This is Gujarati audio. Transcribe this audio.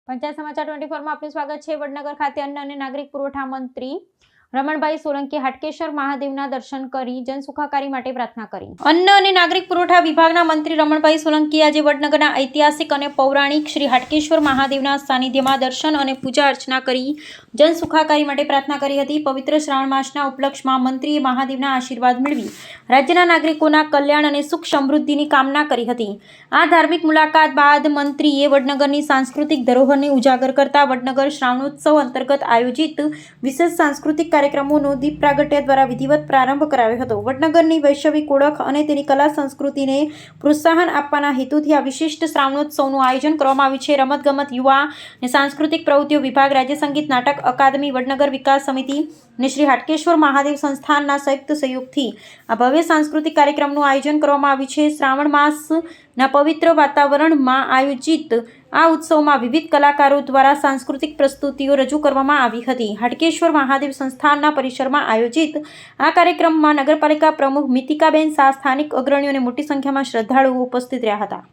પંચાયત સમાચાર 24 માં આપનું સ્વાગત છે। વડનગર ખાતે અન્ન અને નાગરિક પુરવઠા મંત્રી રમણભાઈ સોલંકી હાટકેશ્વર મહાદેવના દર્શન કરી જનસુખાકારી માટે પ્રાર્થના કરી। અન્ન અને નાગરિક પુરવઠા વિભાગના મંત્રી રમણભાઈ સોલંકી આજે વડનગરના ઐતિહાસિક અને પૌરાણિક શ્રી હાટકેશ્વર મહાદેવના સાનિધ્યમાં દર્શન અને પૂજા અર્ચના કરી જનસુખાકારી માટે પ્રાર્થના કરી હતી। પવિત્ર શ્રાવણ માસના ઉપલક્ષમાં મંત્રીએ મહાદેવના આશીર્વાદ મેળવી રાજ્યના નાગરિકોના કલ્યાણ અને સુખ સમૃદ્ધિની કામના કરી હતી। આ ધાર્મિક મુલાકાત બાદ મંત્રીએ વડનગરની સાંસ્કૃતિક ધરોહરને ઉજાગર કરતા વડનગર શ્રાવણોત્સવ અંતર્ગત આયોજિત વિશેષ સાંસ્કૃતિક કાર્યક્રમોનો દીપ પ્રાગટ્ય દ્વારા વિધિવત પ્રારંભ કરાવ્યો હતો। વડનગરની વૈશ્વિક ઓળખ અને તેની કલા સંસ્કૃતિને પ્રોત્સાહન આપવાના હેતુથી આ વિશિષ્ટ શ્રાવણોત્સવનું આયોજન કરવામાં આવ્યું છે। રમતગમત, યુવા અને સાંસ્કૃતિક પ્રવૃત્તિઓ વિભાગ, રાજ્ય સંગીત નાટક અકાદમી, વડનગર વિકાસ સમિતિ અને શ્રી હાટકેશ્વર મહાદેવ સંસ્થાનના સંયુક્ત સહયોગથી આ ભવ્ય સાંસ્કૃતિક કાર્યક્રમનું આયોજન કરવામાં આવ્યું છે। શ્રાવણ માસના પવિત્ર વાતાવરણમાં આયોજિત આ ઉત્સવમાં વિવિધ કલાકારો દ્વારા સાંસ્કૃતિક પ્રસ્તુતિઓ રજૂ કરવામાં આવી હતી। હાટકેશ્વર મહાદેવ સંસ્થાનના પરિસરમાં આયોજિત આ કાર્યક્રમમાં નગરપાલિકા પ્રમુખ મિતિકાબેન શાહ, સ્થાનિક અગ્રણીઓ અને મોટી સંખ્યામાં શ્રદ્ધાળુઓ ઉપસ્થિત રહ્યા હતા।